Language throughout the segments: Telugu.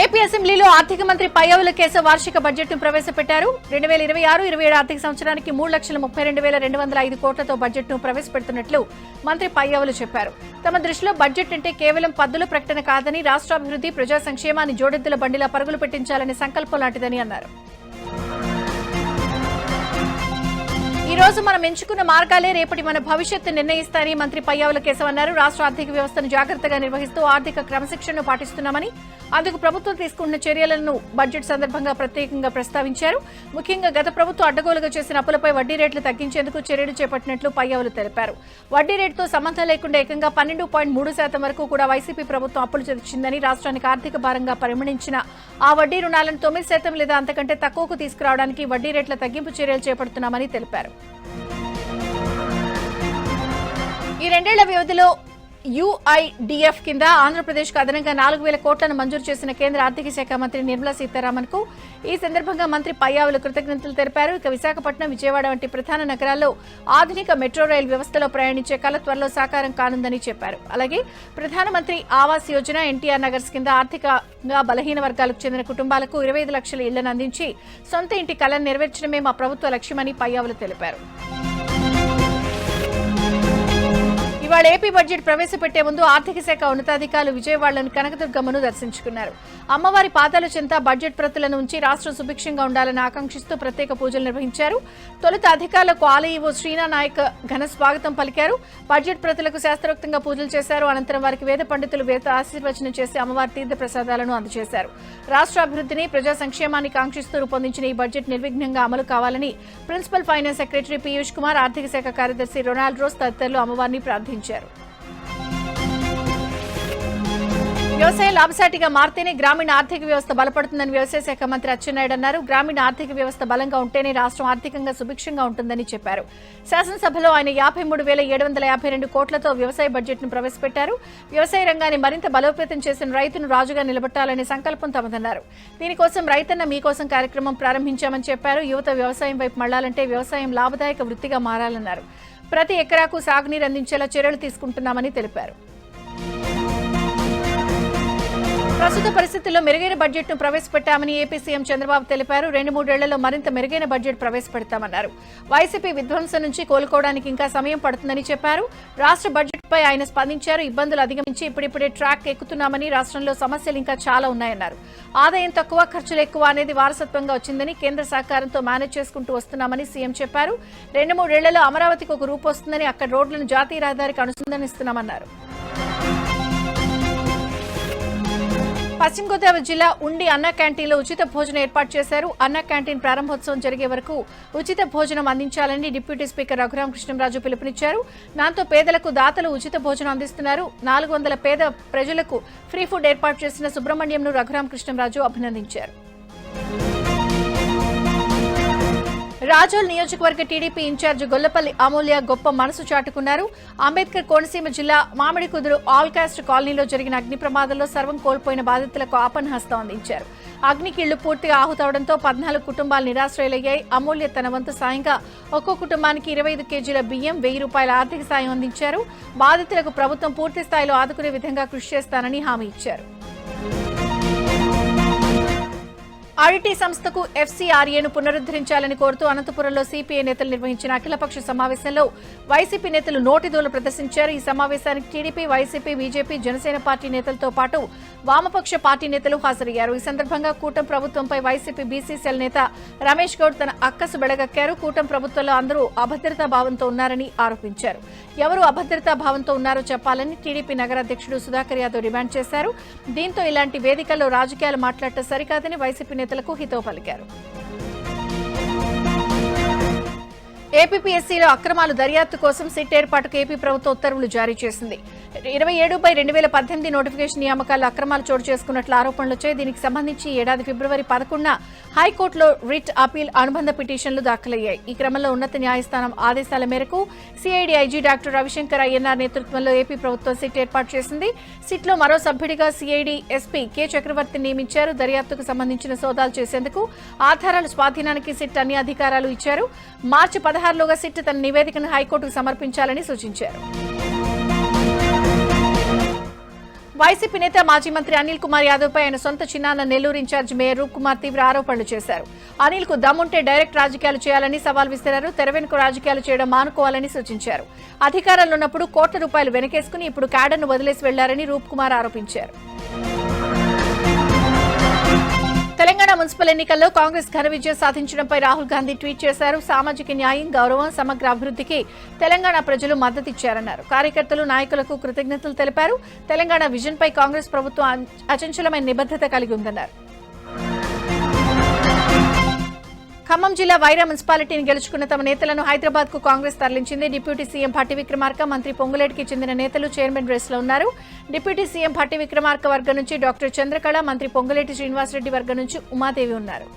ఏపీ అసెంబ్లీలో ఆర్థిక మంత్రి పయ్యావుల కేశవ్ వార్షిక బడ్జెట్ను ప్రవేశపెట్టారు. 2026-27 ఆర్థిక సంవత్సరానికి 3,32,205 కోట్లతో బడ్జెట్ను ప్రవేశపెడుతున్నట్లు మంత్రి పయ్యావులు చెప్పారు. తమ దృష్టిలో బడ్జెట్ అంటే కేవలం పద్దుల ప్రకటన కాదని రాష్ట్రాభివృద్ధి, ప్రజా సంక్షేమాన్ని జోడెద్దుల బండిలా పరుగులు పెట్టించాలనే సంకల్పం లాంటిదని అన్నారు. ఈ రోజు మనం ఎంచుకున్న మార్గాలే రేపటి మన భవిష్యత్తు నిర్ణయిస్తారని మంత్రి పయ్యావుల కేశవ్ అన్నారు. రాష్ట్ర ఆర్థిక వ్యవస్థను జాగ్రత్తగా నిర్వహిస్తూ ఆర్థిక క్రమశిక్షణను పాటిస్తున్నామని, అందుకు ప్రభుత్వం తీసుకుంటున్న చర్యలను బడ్జెట్ సందర్భంగా ప్రత్యేకంగా ప్రస్తావించారు. ముఖ్యంగా గత ప్రభుత్వం అడ్డగోలుగా చేసిన అప్పులపై వడ్డీ రేట్లు తగ్గించేందుకు చర్యలు చేపట్టినట్లు పయ్యావులు తెలిపారు. వడ్డీ రేటుతో సంబంధం లేకుండా ఏకంగా 12.3% వరకు కూడా వైసీపీ ప్రభుత్వం అప్పులు తెచ్చిందని, రాష్ట్రానికి ఆర్థిక భారంగా పరిగణించిన ఆ వడ్డీ రుణాలను 9% లేదా అంతకంటే తక్కువకు తీసుకురావడానికి వడ్డీ రేట్ల తగ్గింపు చర్యలు చేపడుతున్నామని తెలిపారు. ఈ 2 ఏళ్ల వ్యవధిలో యుఐడిఎఫ్ కింద ఆంధ్రప్రదేశ్కు అదనంగా 4,000 కోట్లను మంజూరు చేసిన కేంద్ర ఆర్థిక శాఖ మంత్రి నిర్మలా సీతారామన్ కు ఈ సందర్భంగా మంత్రి పయ్యావులు కృతజ్ఞతలు తెలిపారు. ఇక విశాఖపట్నం, విజయవాడ వంటి ప్రధాన నగరాల్లో ఆధునిక మెట్రో రైలు వ్యవస్థలో ప్రయాణించే కల త్వరలో సాకారం కానుందని చెప్పారు. అలాగే ప్రధానమంత్రి ఆవాస్ యోజన, ఎన్టీఆర్ నగర్స్ కింద ఆర్థికంగా బలహీన వర్గాలకు చెందిన కుటుంబాలకు 25 లక్షల ఇళ్లను అందించి సొంత ఇంటి కలను నెరవేర్చడమే మా ప్రభుత్వ లక్ష్యమని పయ్యావులు తెలిపారు. ఇవాళ ఏపీ బడ్జెట్ ప్రవేశపెట్టే ముందు ఆర్థిక శాఖ ఉన్నతాధికారులు విజయవాడలోని కనకదుర్గమ్మను దర్శించుకున్నారు. అమ్మవారి పాదాల చెంత బడ్జెట్ ప్రతులను ఉంచి రాష్ట్రం సుభిక్షంగా ఉండాలని ఆకాంక్షిస్తూ ప్రత్యేక పూజలు నిర్వహించారు. తొలుత అధికారులకు ఆలయ ఈవో శ్రీనా నాయక్ ఘన స్వాగతం పలికారు. బడ్జెట్ ప్రతులకు శాస్త్రోక్తంగా పూజలు చేశారు. అనంతరం వారికి వేద పండితులు వేద ఆశీర్వచనం చేసి అమ్మవారి తీర్థ ప్రసాదాలను అందజేశారు. రాష్ట్ర అభివృద్ధిని, ప్రజా సంక్షేమాన్ని కాంక్షిస్తూ రూపొందించిన ఈ బడ్జెట్ నిర్విఘ్నంగా అమలు కావాలని principal finance secretary Piyush Kumar, ఆర్థిక శాఖ కార్యదర్శి రొనాల్డ్ రోస్ తదితరులు అమ్మవారిని ప్రార్థించారు. వ్యవసాయం లాభసాటిగా మారితేనే గ్రామీణ ఆర్థిక వ్యవస్థ బలపడుతుందని వ్యవసాయ శాఖ మంత్రి అచ్చెన్నాయుడు అన్నారు. గ్రామీణ ఆర్థిక వ్యవస్థ బలంగా ఉంటేనే రాష్ట్రం ఆర్థికంగా సుభిక్షంగా ఉంటుందని చెప్పారు. శాసనసభలో ఆయన 53,752 కోట్లతో వ్యవసాయ బడ్జెట్ ను ప్రవేశపెట్టారు. వ్యవసాయ రంగాన్ని మరింత బలోపేతం చేసిన రైతును రాజుగా నిలబెట్టాలనే సంకల్పం తమదన్నారు. దీనికోసం రైతన్న మీకోసం కార్యక్రమం ప్రారంభించామని చెప్పారు. యువత వ్యవసాయం వైపు మళ్లాలంటే వ్యవసాయం లాభదాయక వృత్తిగా మారాలన్నారు. ప్రతి ఎకరాకు సాగునీరు అందించేలా చర్యలు తీసుకుంటున్నామని తెలిపారు. ప్రస్తుత పరిస్థితుల్లో మెరుగైన బడ్జెట్ ను ప్రవేశపెట్టామని ఏపీ సీఎం చంద్రబాబు తెలిపారు. 2-3 ఏళ్లలో మరింత మెరుగైన బడ్జెట్ ప్రవేశపెడతామన్నారు. వైసీపీ విధ్వంసం నుంచి కోలుకోవడానికి ఇంకా సమయం పడుతుందని చెప్పారు. రాష్ట్ర బడ్జెట్ పై ఆయన స్పందించారు. ఇబ్బందులు అధిగమించి ఇప్పుడిప్పుడే ట్రాక్ ఎక్కుతున్నామని, రాష్ట్రంలో సమస్యలు ఇంకా చాలా ఉన్నాయన్నారు. ఆదాయం తక్కువ, ఖర్చులు ఎక్కువ అనేది వారసత్వంగా వచ్చిందని, కేంద్ర సహకారంతో మేనేజ్ చేసుకుంటూ వస్తున్నామని సీఎం చెప్పారు. 2-3 ఏళ్లలో అమరావతికి ఒక రూపు వస్తుందని, అక్కడ రోడ్లను జాతీయ రహదారికి అనుసంధానిస్తున్నామన్నారు. పశ్చిమ గోదావరి జిల్లా ఉండి అన్నా క్యాంటీన్లో ఉచిత భోజనం ఏర్పాటు చేశారు. అన్నా క్యాంటీన్ ప్రారంభోత్సవం జరిగే వరకు ఉచిత భోజనం అందించాలని డిప్యూటీ స్పీకర్ రఘురామ కృష్ణంరాజు పిలుపునిచ్చారు. దాంతో పేదలకు దాతలు ఉచిత భోజనం అందిస్తున్నారు. 400 పేద ప్రజలకు ఫ్రీ ఫుడ్ ఏర్పాటు చేసిన సుబ్రహ్మణ్యంను రఘురామ కృష్ణంరాజు అభినందించారు. రాజోల్ నియోజకవర్గ టీడీపీ ఇన్ఛార్జ్ గొల్లపల్లి అమూల్య గొప్ప మనసు చాటుకున్నారు. అంబేద్కర్ కోనసీమ జిల్లా మామిడికుదురు ఆల్ కాస్ట్ కాలనీలో జరిగిన అగ్ని ప్రమాదంలో సర్వం కోల్పోయిన బాధితులకు ఆపన్న హస్తం అందించారు. అగ్నికి ఇళ్లు పూర్తిగా ఆహుతవడంతో 14 కుటుంబాలు నిరాశ్రయులయ్యాయి. అమూల్య తన వంతు సాయంగా ఒక్కో కుటుంబానికి 25 కేజీల బియ్యం, 1000 రూపాయల ఆర్థిక సాయం అందించారు. బాధితులకు ప్రభుత్వం పూర్తి స్థాయిలో ఆదుకునే విధంగా కృషి చేస్తానని హామీ ఇచ్చారు. ఆర్ఈటీ సంస్థకు ఎఫ్సీఆర్ఏను పునరుద్దరించాలని కోరుతూ అనంతపురంలో సిపిఐ నేతలు నిర్వహించిన అఖిలపక్ష సమావేశంలో వైసీపీ నేతలు నోటిదోలు ప్రదర్శించారు. ఈ సమావేశానికి TDP, YCP, BJP, Janasena party నేతలతో పాటు వామపక్ష పార్టీ నేతలు హాజరయ్యారు. ఈ సందర్భంగా కూటమి ప్రభుత్వంపై వైసీపీ బీసీసీఎల్ నేత రమేష్ గౌడ్ తన అక్కసు బెడగక్కారు. కూటమి ప్రభుత్వంలో అందరూ అభద్రతా భావంతో ఉన్నారని ఆరోపించారు. ఎవరు అభద్రతా భావంతో ఉన్నారో చెప్పాలని టీడీపీ నగర అధ్యక్షుడు సుధాకర్ యాదవ్ డిమాండ్ చేశారు. దీంతో ఇలాంటి వేదికల్లో రాజకీయాలు మాట్లాడటం సరికాదని వైసీపీ నేతలకు హితవు పలికారు. ఏపీపీఎస్సీలో అక్రమాలు దర్యాప్తు కోసం సిట్ ఏర్పాటుకు ఏపీ ప్రభుత్వం ఉత్తర్వులు జారీ చేసింది. 27/2018 నోటిఫికేషన్ నియామకాల్లో అక్రమాలు చోటు చేసుకున్నట్లు ఆరోపణలు వచ్చాయి. దీనికి సంబంధించి ఏడాది ఫిబ్రవరి 11న హైకోర్టులో రిట్ అపీల్ అనుబంధ పిటిషన్లు దాఖలయ్యాయి. ఈ క్రమంలో ఉన్నత న్యాయస్థానం ఆదేశాల మేరకు CID IG doctor Ravishankar Ayyanar నేతృత్వంలో ఏపీ ప్రభుత్వం సిట్ ఏర్పాటు చేసింది. సిట్లో మరో సభ్యుడిగా సిఐడి ఎస్పీ కె చక్రవర్తిని నియమించారు. దర్యాప్తుకు సంబంధించిన సోదాలు చేసేందుకు, ఆధారాల స్వాధీనానికి సిట్ అన్ని అధికారాలు ఇచ్చారు. మార్చి 16లోగా సిట్ తన నివేదికను హైకోర్టుకు సమర్పించాలని సూచించారు. వైసీపీ నేత మాజీ మంత్రి అనిల్ కుమార్ యాదవ్ పై ఆయన సొంత చిన్నాన్న నెల్లూరు ఇన్ఛార్జ్ మేయర్ రూప్ కుమార్ తీవ్ర ఆరోపణలు చేశారు. అనిల్ కు దమ్ముంటే డైరెక్ట్ రాజకీయాలు చేయాలని సవాల్ విసిరారు. తెరవెనుక రాజకీయాలు చేయడం మానుకోవాలని సూచించారు. అధికారంలో ఉన్నప్పుడు కోట్ల రూపాయలు వెనకేసుకుని ఇప్పుడు క్యాడర్ను వదిలేసి వెళ్లారని రూప్ కుమార్ ఆరోపించారు. తెలంగాణ మున్సిపల్ ఎన్నికల్లో కాంగ్రెస్ ఘన విజయం సాధించడంపై రాహుల్ గాంధీ ట్వీట్ చేశారు. సామాజిక న్యాయం, గౌరవం, సమగ్ర అభివృద్ధికి తెలంగాణ ప్రజలు మద్దతిచ్చారన్నారు. కార్యకర్తలు, నాయకులకు కృతజ్ఞతలు తెలిపారు. తెలంగాణ విజన్ పై కాంగ్రెస్ ప్రభుత్వం అచంచలమైన నిబద్ధత కలిగి ఉందన్నారు. ఖమ్మం జిల్లా వైరా మున్సిపాలిటీని గెలుచుకున్న తమ నేతలను హైదరాబాద్ కు కాంగ్రెస్ తరలించింది. డిప్యూటీ సీఎం భట్టి విక్రమార్క, మంత్రి పొంగులేటికి చెందిన నేతలు చైర్మన్ రేస్ లో ఉన్నారు. డిప్యూటీ సీఎం భట్టి విక్రమార్క వర్గం నుంచి డాక్టర్ చంద్రకళ, మంత్రి పొంగులేటి శ్రీనివాసరెడ్డి వర్గం నుంచి ఉమాదేవి ఉన్నారు.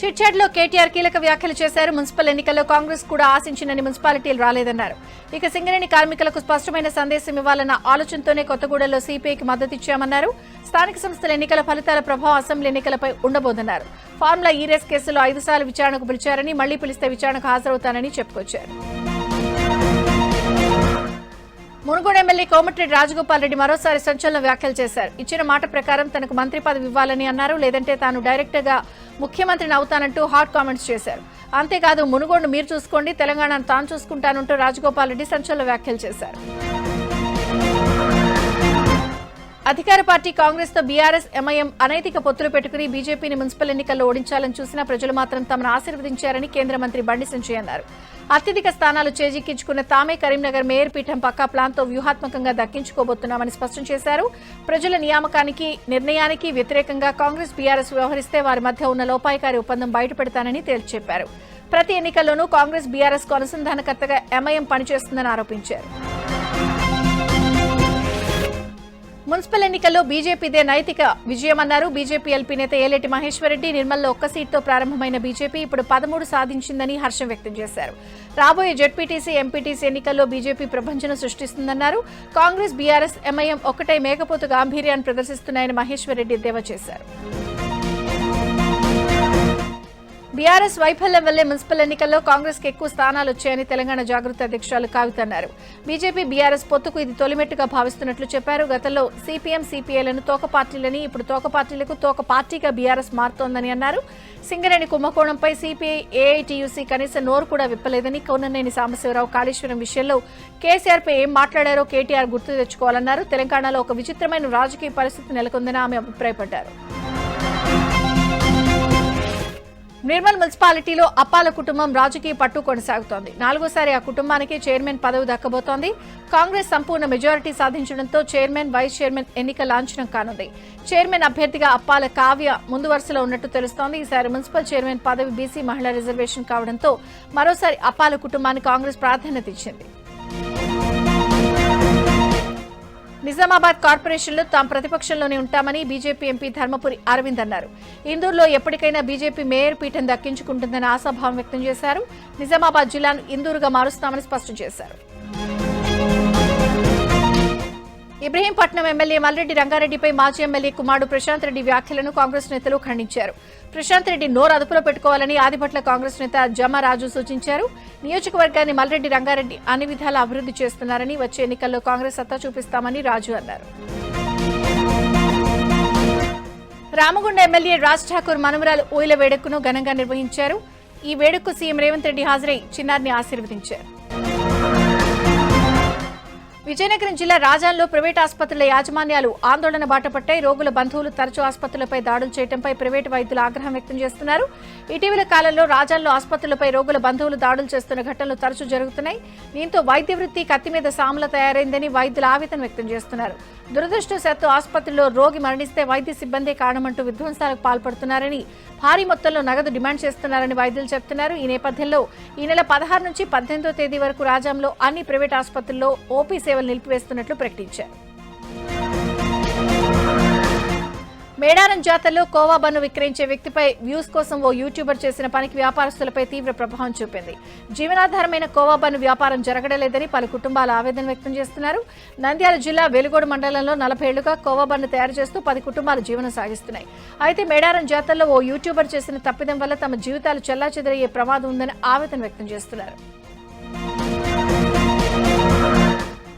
చిట్చాట్ లో కేటీఆర్ కీలక వ్యాఖ్యలు చేశారు. మున్సిపల్ ఎన్నికల్లో కాంగ్రెస్ కూడా ఆశించినని మున్సిపాలిటీలు రాలేదన్నారు. ఇక సింగరేణి కార్మికులకు స్పష్టమైన సందేశం ఇవ్వాలన్న ఆలోచనతోనే కొత్తగూడలో సిపిఐకి మద్దతిచ్చామన్నారు. స్థానిక సంస్థల ఎన్నికల ఫలితాల ప్రభావం అసెంబ్లీ ఎన్నికలపై ఉండబోదన్నారు. ఫార్ములా ఈ రేస్ కేసులో 5 సార్లు విచారణకు పిలిచారని, మళ్లీ పిలిస్తే విచారణకు హాజరవుతానని చెప్పుకొచ్చారు. మునుగోడు ఎమ్మెల్యే కోమటిరెడ్డి రాజగోపాల్ రెడ్డి మరోసారి సంచలన వ్యాఖ్యలు చేశారు. ఇచ్చిన మాట ప్రకారం తనకు మంత్రి పదవి ఇవ్వాలని అన్నారు. లేదంటే తాను డైరెక్ట్ గా ముఖ్యమంత్రిని అవుతానంటూ హాట్ కామెంట్స్ చేశారు. అంతేకాదు మునుగోడును మీరు చూసుకోండి, తెలంగాణను తాను చూసుకుంటానంటూ రాజగోపాల్ రెడ్డి సంచలన వ్యాఖ్యలు చేశారు. అధికార పార్టీ కాంగ్రెస్ తో బీఆర్ఎస్, ఎంఐఎం అనైతిక పొత్తులు పెట్టుకుని బీజేపీని మున్సిపల్ ఎన్నికల్లో ఓడించాలని చూసినా ప్రజలు మాత్రం తమను ఆశీర్వదించారని కేంద్ర మంత్రి బండి సంజయ్ అన్నారు. అత్యధిక స్థానాలు చేజిక్కించుకున్న తామే కరీంనగర్ మేయర్ పీఠం పక్కా ప్లాన్ తో వ్యూహాత్మకంగా దక్కించుకోబోతున్నామని స్పష్టం చేశారు. ప్రజల నిర్ణయానికి వ్యతిరేకంగా కాంగ్రెస్, బీఆర్ఎస్ వ్యవహరిస్తే వారి మధ్య ఉన్న లోపాయికారి ఒప్పందం బయటపెడతానని తేల్చి చెప్పారు. ప్రతి ఎన్నికల్లోనూ కాంగ్రెస్, బీఆర్ఎస్ కు అనుసంధానకర్తగా ఎంఐఎం పనిచేస్తుందని ఆరోపించారు. మున్సిపల్ ఎన్నికల్లో బీజేపీదే నైతిక విజయమన్నారు. బీజేపీ ఎల్పీ నేత ఏలేటి మహేశ్వరరెడ్డి నిర్మల్లో ఒక్క సీటుతో ప్రారంభమైన బీజేపీ ఇప్పుడు 13 సాధించిందని హర్షం వ్యక్తం చేశారు. రాబోయే జెడ్పీటీసీ, ఎంపీటీసీ ఎన్నికల్లో బీజేపీ ప్రభంజనం సృష్టిస్తుందన్నారు. కాంగ్రెస్, బీఆర్ఎస్, ఎంఐఎం ఒక్కటై మేకపోతు గాంభీర్యాన్ని ప్రదర్శిస్తున్నాయని మహేశ్వరరెడ్డి ఎద్దేవా చేశారు. బీఆర్ఎస్ వైఫల్యం వల్లే మున్సిపల్ ఎన్నికల్లో కాంగ్రెస్ కు ఎక్కువ స్థానాలు వచ్చాయని తెలంగాణ జాగృతి అధ్యక్షురాలు కవిత అన్నారు. బీజేపీ, బీఆర్ఎస్ పొత్తుకు ఇది తొలిమెట్టుగా భావిస్తున్నట్లు చెప్పారు. గతంలో సిపిఎం, సిపిఐలను తోక పార్టీలని, ఇప్పుడు తోక పార్టీలకు తోక పార్టీగా బీఆర్ఎస్ మారుతోందని అన్నారు. సింగరేణి కుంభకోణంపై సిపిఐ, ఏఐటీయూసీ కనీసం నోరు కూడా విప్పలేదని, కోననేని సాంబశివరావు కాళేశ్వరం విషయంలో కేసీఆర్ పై ఏం మాట్లాడారో కేటీఆర్ గుర్తు తెచ్చుకోవాలన్నారు. తెలంగాణలో ఒక విచిత్రమైన రాజకీయ పరిస్థితి నెలకొందని ఆమె అభిప్రాయపడ్డారు. నిర్మల్ మున్సిపాలిటీలో అప్పాల కుటుంబం రాజకీయ పట్టు కొనసాగుతోంది. 4వసారి ఆ కుటుంబానికి చైర్మన్ పదవి దక్కబోతోంది. కాంగ్రెస్ సంపూర్ణ మెజారిటీ సాధించడంతో చైర్మన్, వైస్ చైర్మన్ ఎన్నిక లాంఛనం కానుంది. చైర్మన్ అభ్యర్థిగా అప్పాల కావ్య ముందు వరుసలో ఉన్నట్టు తెలుస్తోంది. ఈసారి మున్సిపల్ చైర్మన్ పదవి బీసీ మహిళా రిజర్వేషన్ కావడంతో మరోసారి అప్పాల కుటుంబానికి కాంగ్రెస్ ప్రాధాన్యత ఇచ్చింది. నిజామాబాద్ కార్పొరేషన్లో తాము ప్రతిపక్షంలోనే ఉంటామని బీజేపీ ఎంపీ ధర్మపురి అరవింద్ అన్నారు. ఇందూరులో ఎప్పటికైనా బీజేపీ మేయర్ పీఠం దక్కించుకుంటుందని ఆశాభావం వ్యక్తం చేశారు. నిజామాబాద్ జిల్లాను ఇందూరుగా మారుస్తామని స్పష్టం చేశారు. ఇబ్రహీంపట్నం ఎమ్మెల్యే మల్రెడ్డి రంగారెడ్డిపై మాజీ ఎమ్మెల్యే కుమారుడు ప్రశాంత్ రెడ్డి వ్యాఖ్యలను కాంగ్రెస్ నేతలు ఖండించారు. ప్రశాంత్ రెడ్డి నోరు అదుపులో పెట్టుకోవాలని ఆదిపట్ల కాంగ్రెస్ నేత జమరాజు సూచించారు. నియోజకవర్గాన్ని మల్రెడ్డి రంగారెడ్డి అన్ని విధాలా అభివృద్ధి చేస్తున్నారని, వచ్చే ఎన్నికల్లో కాంగ్రెస్ సత్తా చూపిస్తామని రాజు అన్నారు. రామగుండ ఎమ్మెల్యే రాజ్ ఠాకూర్ మనవరాలు ఊయల వేడుకను ఘనంగా నిర్వహించారు. ఈ వేడుకకు సీఎం రేవంత్ రెడ్డి హాజరై చిన్నారిని ఆశీర్వదించారు. విజయనగరం జిల్లా రాజాల్లో ప్రైవేట్ ఆసుపత్రుల యాజమాన్యాలు ఆందోళన బాటపట్టాయి. రోగుల బంధువులు తరచూ ఆసుపత్రులపై దాడులు చేయడంపై ప్రైవేటు వైద్యులు ఆగ్రహం వ్యక్తం చేస్తున్నారు. ఇటీవల కాలంలో రాజాల్లో ఆసుపత్రులపై రోగుల బంధువులు దాడులు చేస్తున్న ఘటనలు తరచూ జరుగుతున్నాయి. దీంతో వైద్య వృత్తి కత్తి మీద సాముల తయారైందని వైద్యులు ఆవేదన వ్యక్తం చేస్తున్నారు. దురదృష్టవశాత్తు ఆసుపత్రిలో రోగి మరణిస్తే వైద్య సిబ్బందే కారణమంటూ విధ్వంసాలకు పాల్పడుతున్నారని, భారీ మొత్తంలో నగదు డిమాండ్ చేస్తున్నారని వైద్యులు చెబుతున్నారు. ఈ నేపథ్యంలో ఈ నెల 16 నుంచి 18వ తేదీ వరకు రాజాంలో అన్ని ప్రైవేట్ ఆసుపత్రుల్లో ఓపీ సేవలు నిలిపివేస్తున్నట్లు ప్రకటించారు. మేడారం జాతరలో కోవా బన్ను విక్రయించే వ్యక్తిపై వ్యూస్ కోసం ఓ యూట్యూబర్ చేసిన పనికి వ్యాపారస్తులపై తీవ్ర ప్రభావం చూపింది. జీవనాధారమైన కోవా బన్ను వ్యాపారం జరగడలేదని పలు కుటుంబాలు ఆవేదన వ్యక్తం చేస్తున్నారు. నంద్యాల జిల్లా వెలుగోడు మండలంలో 40 ఏళ్లుగా కోవా బన్ను తయారు చేస్తూ 10 కుటుంబాలు జీవనం సాగిస్తున్నాయి. అయితే మేడారం జాతరలో ఓ యూట్యూబర్ చేసిన తప్పిదం వల్ల తమ జీవితాలు చెల్లాచెదరయ్యే ప్రమాదం ఉందని ఆవేదన వ్యక్తం చేస్తున్నారు.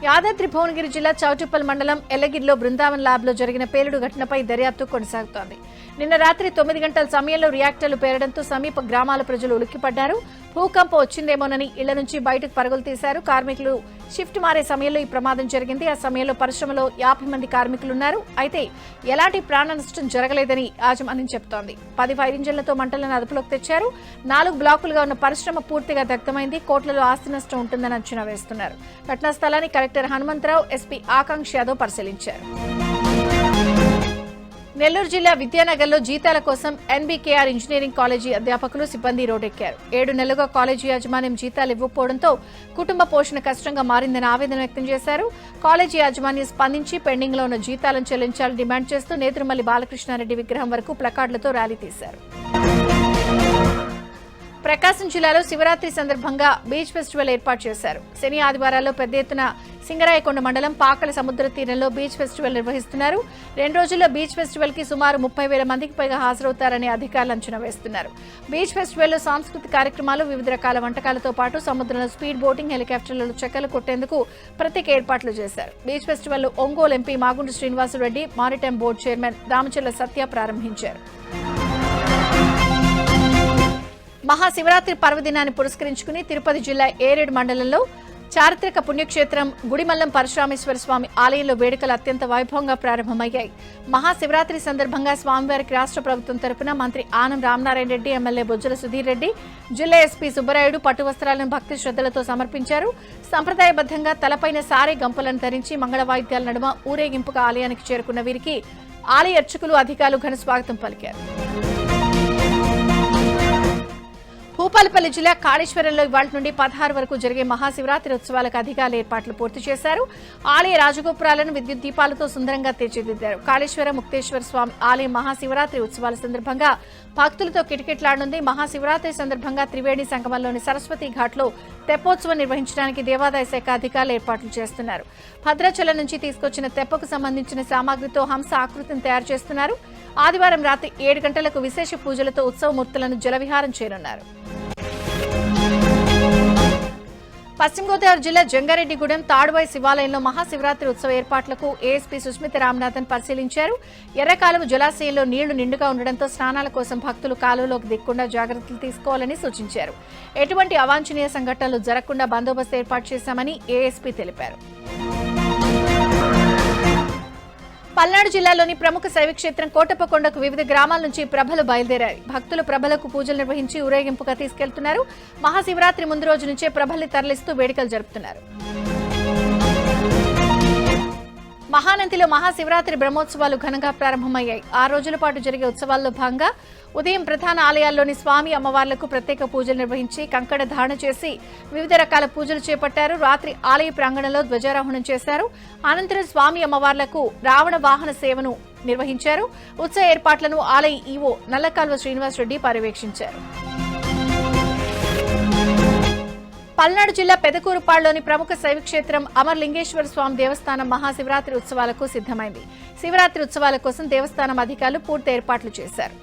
యాదాద్రి భువనగిరి జిల్లా చౌటుప్పల్ మండలం ఎల్లగిరిలో బృందావన్ ల్యాబ్ లో జరిగిన పేలుడు ఘటనపై దర్యాప్తు కొనసాగుతోంది. నిన్న రాత్రి 9 గంటల సమయంలో రియాక్టర్లు పేలడంతో సమీప గ్రామాల ప్రజలు ఉలిక్కిపడ్డారు. భూకంపం వచ్చిందేమోనని ఇళ్ల నుంచి బయటకు పరుగులు తీశారు. కార్మికులు షిఫ్ట్ మారే సమయంలో ఈ ప్రమాదం జరిగింది. ఆ సమయంలో పరిశ్రమలో 50 మంది కార్మికులున్నారు. అయితే ఎలాంటి ప్రాణ నష్టం జరగలేదని యాజమాన్యం చెబుతోంది. 10 ఫైర్ ఇంజన్లతో మంటలను అదుపులోకి తెచ్చారు. 4 బ్లాకులుగా ఉన్న పరిశ్రమ పూర్తిగా దగ్ధమైంది. కోట్లలో ఆస్తి నష్టం ఉంటుందని అంచనా వేస్తున్నారు. ఘటనా స్థలాన్ని కలెక్టర్ హనుమంతరావు, ఎస్పీ ఆకాంక్ష యాదవ్ పరిశీలించారు. నెల్లూరు జిల్లా విద్యానగర్లో జీతాల కోసం ఎన్బీకేఆర్ ఇంజనీరింగ్ కాలేజీ అధ్యాపకులు సిబ్బంది రోడ్డెక్కారు. 7 నెలలుగా కాలేజీ యాజమాన్యం జీతాలు ఇవ్వకపోవడంతో కుటుంబ పోషణ కష్టంగా మారిందని ఆవేదన వ్యక్తం చేశారు. కాలేజీ యాజమాన్యం స్పందించి పెండింగ్ లో ఉన్న జీతాలను చెల్లించాలని డిమాండ్ చేస్తూ నేదురుమల్లి బాలకృష్ణారెడ్డి విగ్రహం వరకు ప్లకార్డులతో ర్యాలీ తీశారు. ప్రకాశం జిల్లాలో శివరాత్రి సందర్భంగా బీచ్ ఫెస్టివల్ ఏర్పాటు చేశారు. శని ఆదివారాల్లో పెద్ద ఎత్తున సింగరాయకొండ మండలం పాకల సముద్ర తీరంలో బీచ్ ఫెస్టివల్ నిర్వహిస్తున్నారు. 2 రోజుల్లో బీచ్ ఫెస్టివల్ కి సుమారు 30,000 మందికి పైగా హాజరవుతారని అధికారులు అంచనా వేస్తున్నారు. బీచ్ ఫెస్టివల్లో సాంస్కృతిక కార్యక్రమాలు, వివిధ రకాల వంటకాలతో పాటు సముద్రంలో స్పీడ్ బోటింగ్, హెలికాప్టర్లలో చెక్కలు కొట్టేందుకు ప్రత్యేక ఏర్పాట్లు చేశారు. Beach festival Ongole MP Magunta Srinivasareddy, maritime board chairman Damacharla Satya ప్రారంభించారు. మహాశివరాత్రి పర్వదినాన్ని పురస్కరించుకుని తిరుపతి జిల్లా ఏరేడు మండలంలో చారిత్రక పుణ్యక్షేత్రం గుడిమల్లం పరశురామేశ్వర స్వామి ఆలయంలో వేడుకలు అత్యంత వైభవంగా ప్రారంభమయ్యాయి. మహాశివరాత్రి సందర్భంగా స్వామివారికి రాష్ట్ర ప్రభుత్వం తరపున మంత్రి ఆనం రామనారాయణ రెడ్డి, ఎమ్మెల్యే బొజ్జల సుధీర్ రెడ్డి, జిల్లా ఎస్పీ సుబ్బరాయుడు పట్టు వస్త్రాలను భక్తి శ్రద్ధలతో సమర్పించారు. సంప్రదాయబద్ధంగా తలపైన సారే గంపలను ధరించి మంగళ వాయిద్యాల నడుమ ఊరేగింపుగా ఆలయానికి చేరుకున్న వీరికి ఆలయ అర్చకులు, అధికారులు ఘన స్వాగతం పలికారు. భూపాలపల్లి జిల్లా కాళేశ్వరంలో ఇవాళ నుండి 16 వరకు జరిగే మహాశివరాత్రి ఉత్సవాలకు అధికారులు ఏర్పాట్లు పూర్తి చేశారు. ఆలయ రాజగోపురాలను విద్యుత్ దీపాలతో సుందరంగా తీర్చిదిద్దారు. కాళేశ్వర ముక్తేశ్వర స్వామి ఆలయ మహాశివరాత్రి ఉత్సవాల సందర్భంగా భక్తులతో కిటకిటలాడనుంది. మహాశివరాత్రి సందర్భంగా త్రివేణి సంగమంలోని సరస్వతి ఘాట్లో తెప్పోత్సవం నిర్వహించడానికి దేవాదాయ శాఖ అధికారులు ఏర్పాట్లు చేస్తున్నారు. భద్రాచలం నుంచి తీసుకొచ్చిన తెప్పకు సంబంధించిన సామాగ్రితో హంస ఆకృతిని తయారు చేస్తున్నారు. ఆదివారం రాత్రి 7 గంటలకు విశేష పూజలతో ఉత్సవమూర్తులను జలవిహారం చేయనున్నారు. పశ్చిమ గోదావరి జిల్లా జంగారెడ్డిగూడెం తాడువాయి శివాలయంలో మహాశివరాత్రి ఉత్సవ ఏర్పాట్లకు ఏఎస్పీ సుస్మిత రామనాథన్ పరిశీలించారు. ఎర్రకాలువ జలాశయంలో నీళ్లు నిండుగా ఉండడంతో స్నానాల కోసం భక్తులు కాలువలోకి దిక్కుండా జాగ్రత్తలు తీసుకోవాలని సూచించారు. ఎటువంటి అవాంఛనీయ సంఘటనలు జరగకుండా బందోబస్తు ఏర్పాటు చేశామని ఏఎస్పీ తెలిపారు. పల్నాడు జిల్లాలోని ప్రముఖ శైవక్షేత్రం కోటప్పకొండకు వివిధ గ్రామాల నుంచి ప్రభలు బయలుదేరాయి. భక్తులు ప్రభలకు పూజలు నిర్వహించి ఊరేగింపుగా తీసుకెళ్తున్నారు. మహాశివరాత్రి ముందు రోజు నుంచే ప్రభల్ని తరలిస్తూ వేడుకలు జరుపుతున్నారు. మహానందిలో మహాశివరాత్రి బ్రహ్మోత్సవాలు ఘనంగా ప్రారంభమయ్యాయి. 6 రోజుల పాటు జరిగే ఉత్సవాల్లో భాగంగా ఉదయం ప్రధాన ఆలయాల్లోని స్వామి అమ్మవార్లకు ప్రత్యేక పూజలు నిర్వహించి కంకణ ధారణ చేసి వివిధ రకాల పూజలు చేపట్టారు. రాత్రి ఆలయ ప్రాంగణంలో ధ్వజారోహణం చేశారు. అనంతరం స్వామి అమ్మవార్లకు రావణ వాహన సేవను నిర్వహించారు. ఉత్సవ ఏర్పాట్లను ఆలయ ఈవో నల్లకాల్వ శ్రీనివాసరెడ్డి పర్యవేక్షించారు. పల్నాడు జిల్లా పెదకూరుపాడులోని ప్రముఖ శైవక్షేత్రం అమర్లింగేశ్వర స్వామి దేవస్థానం మహాశివరాత్రి ఉత్సవాలకు సిద్దమైంది. శివరాత్రి ఉత్సవాల కోసం దేవస్థానం అధికారులు పూర్తి ఏర్పాట్లు చేశారు.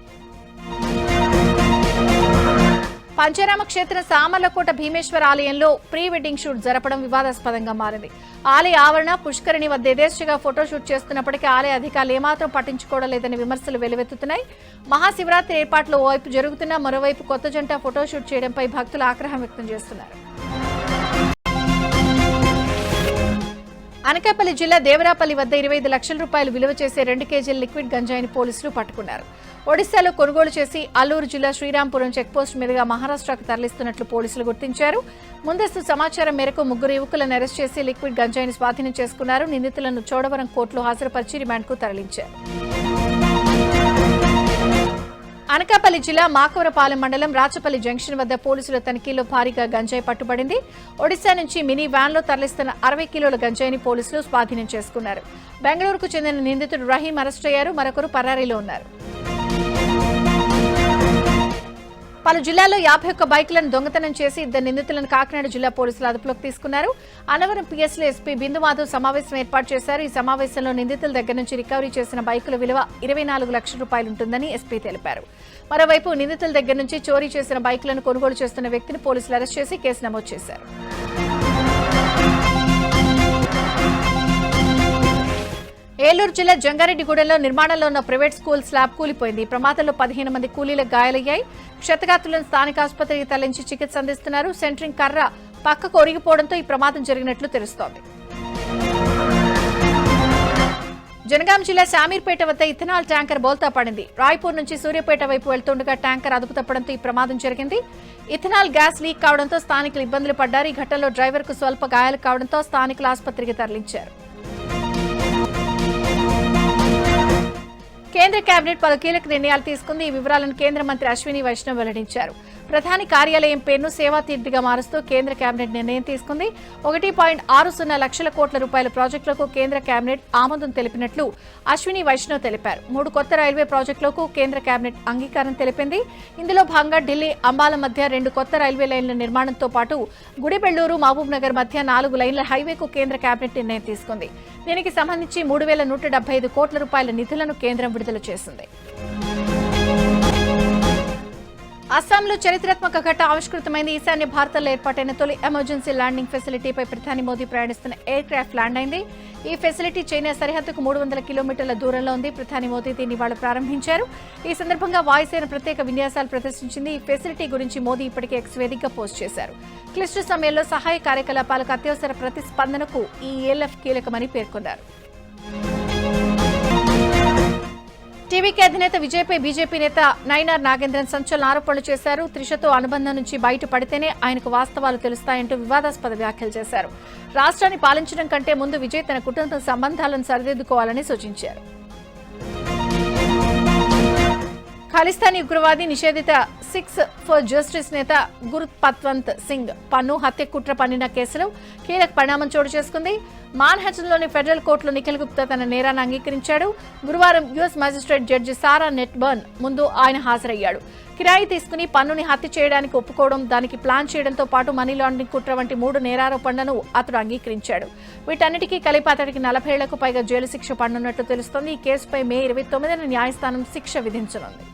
పంచరామ క్షేత్రం సామర్లకోట భీమేశ్వర ఆలయంలో ప్రీ వెడ్డింగ్ షూట్ జరపడం వివాదాస్పదంగా మారింది. ఆలయ ఆవరణ పుష్కరిణి వద్ద యథేచ్ఛగా ఫోటోషూట్ చేస్తున్నప్పటికీ ఆలయ అధికారులు ఏమాత్రం పట్టించుకోవడం లేదని విమర్శలు వెల్లువెత్తుతున్నాయి. మహాశివరాత్రి ఏర్పాట్లు ఓవైపు జరుగుతున్నా మరోవైపు కొత్త జంట ఫోటోషూట్ చేయడంపై భక్తులు ఆగ్రహం వ్యక్తం చేస్తున్నారు. అనకాపల్లి జిల్లా దేవరాపల్లి వద్ద 25 లక్షల రూపాయలు విలువ చేసే 2 కేజీల లిక్విడ్ గంజాయిని పోలీసులు పట్టుకున్నారు. ఒడిశాలో కొనుగోలు చేసి అల్లూరు జిల్లా శ్రీరాంపురం చెక్పోస్ట్ మీదుగా మహారాష్ట్రకు తరలిస్తున్నట్లు పోలీసులు గుర్తించారు. ముందస్తు సమాచారం మేరకు 3 యువకులను అరెస్ట్ చేసి లిక్విడ్ గంజాయిని స్వాధీనం చేసుకున్నారు. నిందితులను చోడవరం కోర్టులో హాజరుపరిచి రిమాండ్కు తరలించారు. అనకాపల్లి జిల్లా మాకవరపాలెం మండలం రాచపల్లి జంక్షన్ వద్ద పోలీసుల తనిఖీలో భారీగా గంజాయి పట్టుబడింది. ఒడిశా నుంచి మినీ వ్యాన్లో తరలిస్తున్న 60 కిలోల గంజాయిని పోలీసులు స్వాధీనం చేసుకున్నారు. బెంగళూరుకు చెందిన నిందితుడు రహీం అరెస్ట్ అయ్యారు. మరొకరు పరారీలో ఉన్నారు. పలు జిల్లాల్లో 51 బైకులను దొంగతనం చేసి 2 నిందితులను కాకినాడ జిల్లా పోలీసులు అదుపులోకి తీసుకున్నారు. అన్నవరం పిఎస్లో ఎస్పీ బిందుమాధవ్ సమావేశం ఏర్పాటు చేశారు. ఈ సమావేశంలో నిందితుల దగ్గర నుంచి రికవరీ చేసిన బైకుల విలువ 24 లక్షల రూపాయలుంటుందని ఎస్పీ తెలిపారు. మరోవైపు నిందితుల దగ్గర నుంచి చోరీ చేసిన బైకులను కొనుగోలు చేస్తున్న వ్యక్తిని పోలీసులు అరెస్ట్ చేసి కేసు నమోదు చేశారు. ఏలూరు జిల్లా జంగారెడ్డిగూడెంలో నిర్మాణంలో ఉన్న ప్రైవేట్ స్కూల్ స్లాబ్ కూలిపోయింది. ఈ ప్రమాదంలో 15 మంది కూలీలకు గాయాలయ్యాయి. క్షతగాత్రులను స్థానిక ఆసుపత్రికి తరలించి చికిత్స అందిస్తున్నారు. సెంట్రింగ్ కర్ర పక్కకు ఒరిగిపోవడంతో ఈ ప్రమాదం జరిగినట్లు తెలుస్తోంది. జనగాం జిల్లా శామీర్పేట వద్ద ఇథనాల్ ట్యాంకర్ బోల్తా పడింది. రాయ్పూర్ నుంచి సూర్యాపేట వైపు వెళ్తుండగా ట్యాంకర్ అదుపు తప్పడంతో ఈ ప్రమాదం జరిగింది. ఇథనాల్ గ్యాస్ లీక్ కావడంతో స్థానికులు ఇబ్బందులు పడ్డారు. ఈ ఘటనలో డ్రైవర్ కు స్వల్ప గాయాలు కావడంతో స్థానికులు ఆసుపత్రికి తరలించారు. కేంద్ర కేబినెట్ పలు కీలక నిర్ణయాలు తీసుకుంది. ఈ వివరాలను కేంద్ర మంత్రి అశ్విని వైష్ణవ్ వెల్లడించారు. ప్రధాని కార్యాలయం పేరును సేవా తీర్థిగా మారుస్తూ కేంద్ర కేబినెట్ నిర్ణయం తీసుకుంది. 1.60 లక్షల కోట్ల రూపాయల ప్రాజెక్టులకు కేంద్ర కేబినెట్ ఆమోదం తెలిపినట్లు అశ్విని వైష్ణవ్ తెలిపారు. 3 కొత్త రైల్వే ప్రాజెక్టులకు కేంద్ర కేబినెట్ అంగీకారం తెలిపింది. ఇందులో భాగంగా ఢిల్లీ అంబాల మధ్య 2 కొత్త రైల్వే లైన్ల నిర్మాణంతో పాటు గుడిబెళ్లూరు మహబూబ్ నగర్ మధ్య 4 లైన్ల హైవేకు కేంద్ర కేబినెట్ నిర్ణయం తీసుకుంది. దీనికి సంబంధించి 3,175 కోట్ల రూపాయల నిధులను కేంద్రం విడుదల చేసింది. అస్సాంలో చరిత్రాత్మక ఘట్ట ఆవిష్కృతమైంది. ఈశాన్య భారతంలో ఏర్పాటైన తొలి ఎమర్జెన్సీ ల్యాండింగ్ ఫెసిలిటీపై ప్రధాని మోదీ ప్రయాణిస్తున్న ఎయిర్ క్రాఫ్ట్ ల్యాండ్ అయింది. ఈ ఫెసిలిటీ చైనా సరిహద్దుకు 300 కిలోమీటర్ల దూరంలో ఉంది. ప్రధాని మోదీ దీన్ని ఇవాళ ప్రారంభించారు. ఈ సందర్భంగా వాయుసేన ప్రత్యేక విన్యాసాలు ప్రదర్శించింది. ఈ ఫెసిలిటీ గురించి మోదీ ఇప్పటికే ఎక్స్ వేదికగా పోస్ట్ చేశారు. క్లిష్ట సమయంలో సహాయ కార్యకలాపాలకు అత్యవసర ప్రతిస్పందనకు ఈ ఏఎల్ఎఫ్ కీలకమని పేర్కొన్నారు. టీవీకే అధినేత విజయ్పై బీజేపీ నేత నైనార్ నాగేంద్రన్ సంచలన ఆరోపణలు చేశారు. త్రిషతో అనుబంధం నుంచి బయటపడితేనే ఆయనకు వాస్తవాలు తెలుస్తాయంటూ వివాదాస్పద వ్యాఖ్యలు చేశారు. రాష్ట్రాన్ని పాలించడం కంటే ముందు విజయ్ తన కుటుంబ సంబంధాలను సరిదిద్దుకోవాలని సూచించారు. ఖలిస్తానీ ఉగ్రవాది నిషేధిత సిక్స్ ఫర్ జస్టిస్ నేత గురుపత్వంత్ సింగ్ పన్ను హత్య కుట్ర పన్నిన కేసులో కీలక పరిణామం చోటు చేసుకుంది. మాన్హాటన్లోని ఫెడరల్ కోర్టులో నిఖిల్ గుప్తా తన నేరాన్ని అంగీకరించాడు. గురువారం యుఎస్ మ్యాజిస్ట్రేట్ జడ్జి సారా నెట్బర్న్ ముందు ఆయన హాజరయ్యాడు. కిరాయి తీసుకుని పన్నుని హత్య చేయడానికి ఒప్పుకోవడం, దానికి ప్లాన్ చేయడంతో పాటు మనీ లాండరింగ్ కుట్ర వంటి 3 నేరారోపణలను అతడు అంగీకరించాడు. వీటన్నిటికీ కలిపి అతడికి 40 ఏళ్లకు పైగా జైలు శిక్ష పడనున్నట్లు తెలుస్తోంది. ఈ కేసుపై మే 29న న్యాయస్థానం శిక్ష విధించనుంది.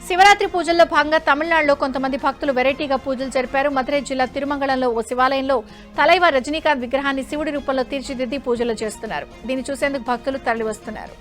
శివరాత్రి పూజల్లో భాగంగా తమిళనాడులో కొంతమంది భక్తులు వెరైటీగా పూజలు జరిపారు. మధురై జిల్లా తిరుమంగళంలో ఓ శివాలయంలో తలైవా రజనీకాంత్ విగ్రహాన్ని శివుడి రూపంలో తీర్చిదిద్ది పూజలు చేస్తున్నారు. దీన్ని చూసేందుకు భక్తులు తరలివస్తున్నారు.